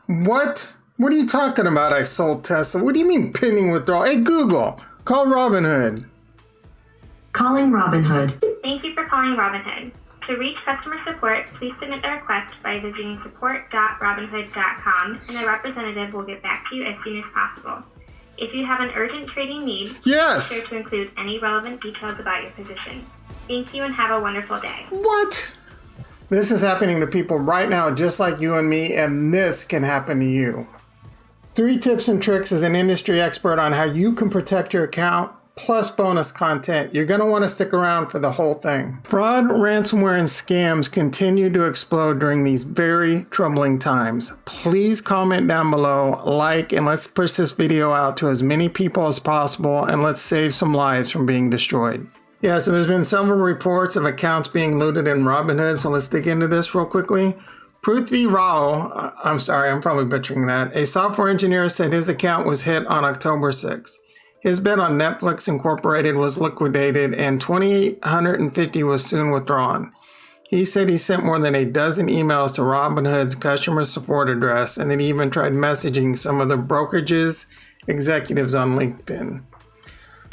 What? What are you talking about? I sold Tesla. What do you mean pending withdrawal? Hey, Google, call Robinhood. Calling Robinhood. Thank you for calling Robinhood. To reach customer support, please submit the request by visiting support.robinhood.com and a representative will get back to you as soon as possible. If you have an urgent trading need, Yes. be sure to include any relevant details about your position. Thank you and have a wonderful day. What? This is happening to people right now, just like you and me, and this can happen to you. 3 tips and tricks as an industry expert on how you can protect your account, plus bonus content. You're going to want to stick around for the whole thing. Fraud, ransomware, and scams continue to explode during these very troubling times. Please comment down below, like, and let's push this video out to as many people as possible, and let's save some lives from being destroyed. Yeah, so there's been several reports of accounts being looted in Robinhood, so let's dig into this real quickly. Prithvi Rao, I'm sorry, I'm probably butchering that, a software engineer said his account was hit on October 6th. His bet on Netflix Incorporated was liquidated and $2,850 was soon withdrawn. He said he sent more than a dozen emails to Robinhood's customer support address and then even tried messaging some of the brokerage's executives on LinkedIn.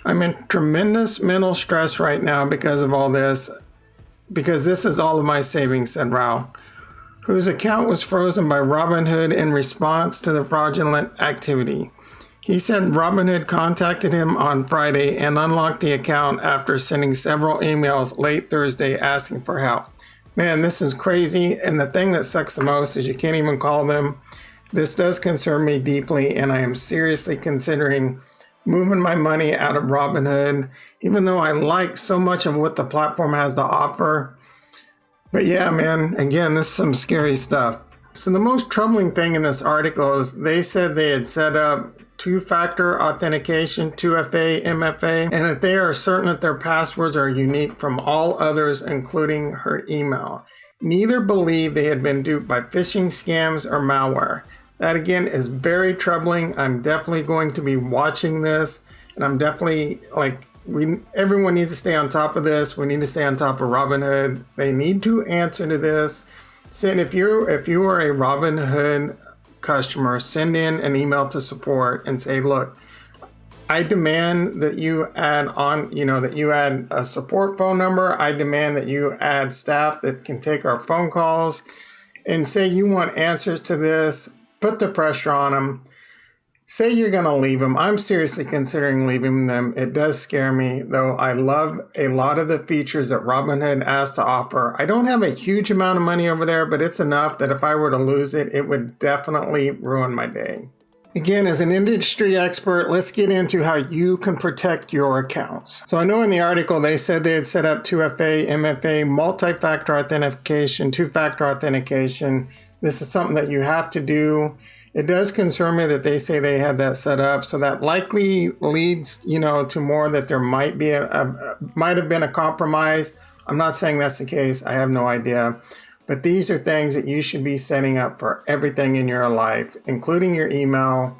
I'm in tremendous mental stress right now because of all this, because this is all of my savings, said Rao, whose account was frozen by Robinhood in response to the fraudulent activity. He said Robinhood contacted him on Friday and unlocked the account after sending several emails late Thursday asking for help. Man, this is crazy, and the thing that sucks the most is you can't even call them. This does concern me deeply, and I am seriously considering moving my money out of Robinhood, even though I like so much of what the platform has to offer. But yeah, man, again, this is some scary stuff. So the most troubling thing in this article is they said they had set up two-factor authentication, 2FA, MFA, and that they are certain that their passwords are unique from all others, including her email. Neither believe they had been duped by phishing scams or malware. That again is very troubling. I'm definitely going to be watching this, and I'm definitely everyone needs to stay on top of this. We need to stay on top of Robinhood. They need to answer to this. Send if you are a Robinhood customer, send in an email to support and say, look, I demand that you add on, that you add a support phone number. I demand that you add staff that can take our phone calls, and say you want answers to this. Put the pressure on them. Say you're going to leave them. I'm seriously considering leaving them. It does scare me, though. I love a lot of the features that Robinhood has to offer. I don't have a huge amount of money over there, but it's enough that if I were to lose it, it would definitely ruin my day. Again, as an industry expert, let's get into how you can protect your accounts. So I know in the article they said they had set up 2FA, MFA, multi-factor authentication, two-factor authentication. This is something that you have to do. It does concern me that they say they had that set up, so that likely leads, to more that there might be might have been a compromise. I'm not saying that's the case. I have no idea. But these are things that you should be setting up for everything in your life, including your email,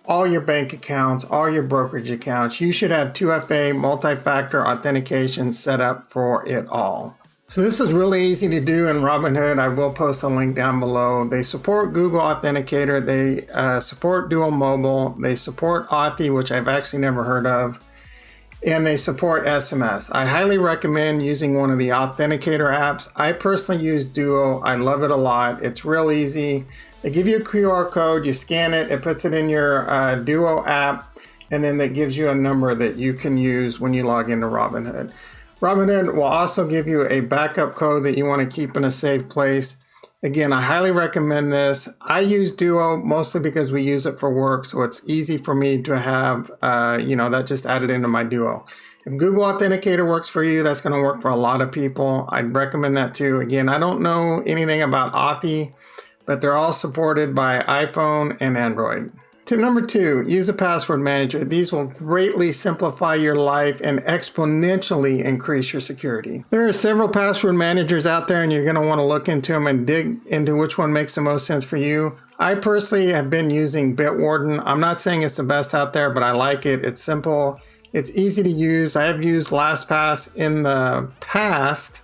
all your bank accounts, all your brokerage accounts. You should have 2FA multi-factor authentication set up for it all. So this is really easy to do in Robinhood. I will post a link down below. They support Google Authenticator. They support Dual Mobile. They support Authy, which I've actually never heard of. And they support SMS. I highly recommend using one of the authenticator apps. I personally use Duo. I love it a lot. It's real easy. They give you a QR code, you scan it, it puts it in your Duo app, and then that gives you a number that you can use when you log into Robinhood. Robinhood will also give you a backup code that you want to keep in a safe place. Again, I highly recommend this. I use Duo mostly because we use it for work, so it's easy for me to have, that just added into my Duo. If Google Authenticator works for you, that's going to work for a lot of people. I'd recommend that too. Again, I don't know anything about Authy, but they're all supported by iPhone and Android. Tip number 2, use a password manager. These will greatly simplify your life and exponentially increase your security. There are several password managers out there, and you're going to want to look into them and dig into which one makes the most sense for you. I personally have been using Bitwarden. I'm not saying it's the best out there, but I like it. It's simple. It's easy to use. I have used LastPass in the past,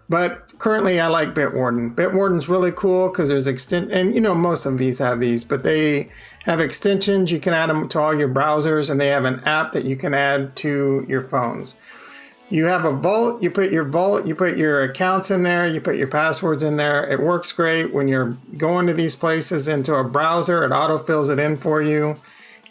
but Currently, I like Bitwarden. Bitwarden's really cool because there's and you know, most of these have these, but they have extensions. You can add them to all your browsers, and they have an app that you can add to your phones. You have a vault, you put your accounts in there, you put your passwords in there. It works great when you're going to these places into a browser, it autofills it in for you.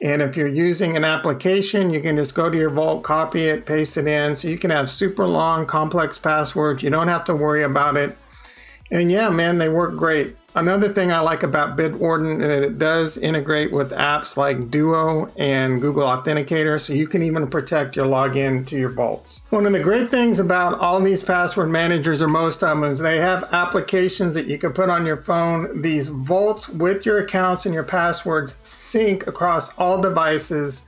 And if you're using an application, you can just go to your vault, copy it, paste it in. So you can have super long, complex passwords. You don't have to worry about it. And yeah, man, they work great. Another thing I like about Bitwarden is that it does integrate with apps like Duo and Google Authenticator, so you can even protect your login to your vaults. One of the great things about all these password managers, or most of them, is they have applications that you can put on your phone. These vaults with your accounts and your passwords sync across all devices.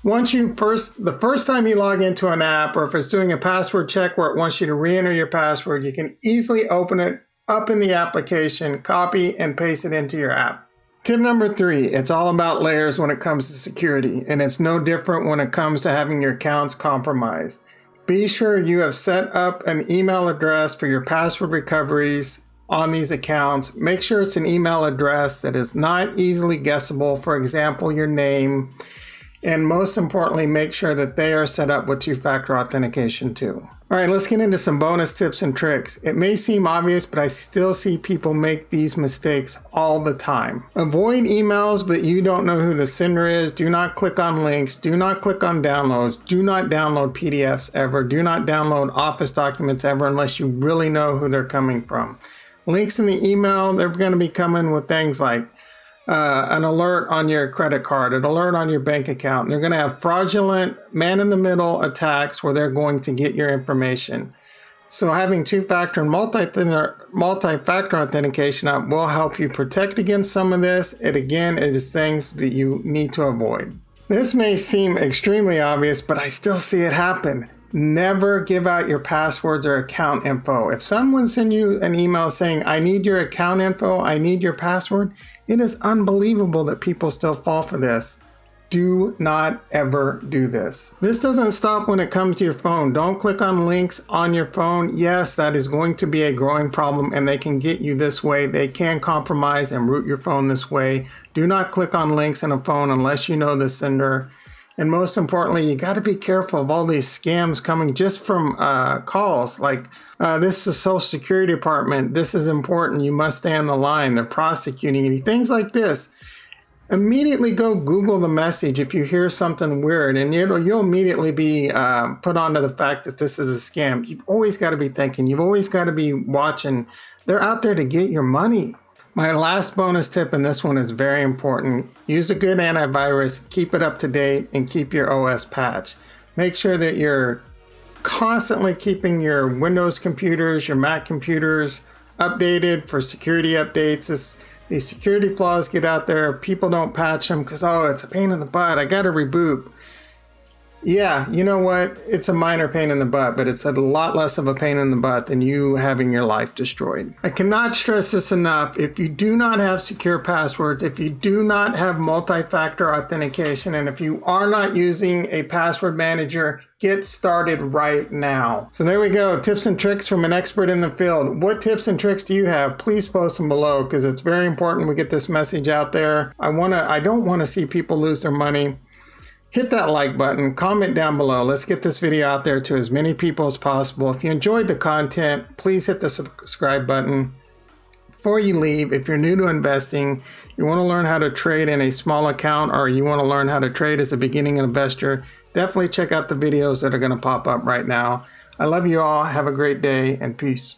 The first time you log into an app, or if it's doing a password check where it wants you to re-enter your password, you can easily open it up in the application, copy and paste it into your app. Tip number 3, it's all about layers when it comes to security, and it's no different when it comes to having your accounts compromised. Be sure you have set up an email address for your password recoveries on these accounts. Make sure it's an email address that is not easily guessable, for example, your name. And most importantly, make sure that they are set up with two-factor authentication too. All right, let's get into some bonus tips and tricks. It may seem obvious, but I still see people make these mistakes all the time. Avoid emails that you don't know who the sender is. Do not click on links. Do not click on downloads. Do not download PDFs ever. Do not download Office documents ever unless you really know who they're coming from. Links in the email, they're going to be coming with things like an alert on your credit card, an alert on your bank account. They're going to have fraudulent man-in-the-middle attacks where they're going to get your information. So having two-factor and multi-factor authentication up will help you protect against some of this. It again is things that you need to avoid. This may seem extremely obvious, but I still see it happen. Never give out your passwords or account info. If someone sends you an email saying, I need your account info, I need your password, it is unbelievable that people still fall for this. Do not ever do this. This doesn't stop when it comes to your phone. Don't click on links on your phone. Yes, that is going to be a growing problem, and they can get you this way. They can compromise and root your phone this way. Do not click on links in a phone unless you know the sender. And most importantly, you got to be careful of all these scams coming just from calls like, this is a Social Security Department. This is important. You must stay on the line. They're prosecuting you. Things like this. Immediately go Google the message if you hear something weird, and you'll immediately be put onto the fact that this is a scam. You've always got to be thinking. You've always got to be watching. They're out there to get your money. My last bonus tip, and this one is very important, use a good antivirus, keep it up to date, and keep your OS patched. Make sure that you're constantly keeping your Windows computers, your Mac computers updated for security updates. These security flaws get out there, people don't patch them because, it's a pain in the butt, I gotta reboot. Yeah, you know what? It's a minor pain in the butt, but it's a lot less of a pain in the butt than you having your life destroyed. I cannot stress this enough. If you do not have secure passwords, if you do not have multi-factor authentication, and if you are not using a password manager, get started right now. So there we go. Tips and tricks from an expert in the field. What tips and tricks do you have? Please post them below because it's very important we get this message out there. I don't want to see people lose their money. Hit that like button, comment down below. Let's get this video out there to as many people as possible. If you enjoyed the content, please hit the subscribe button. Before you leave, if you're new to investing, you want to learn how to trade in a small account, or you want to learn how to trade as a beginning investor, definitely check out the videos that are going to pop up right now. I love you all. Have a great day, and peace.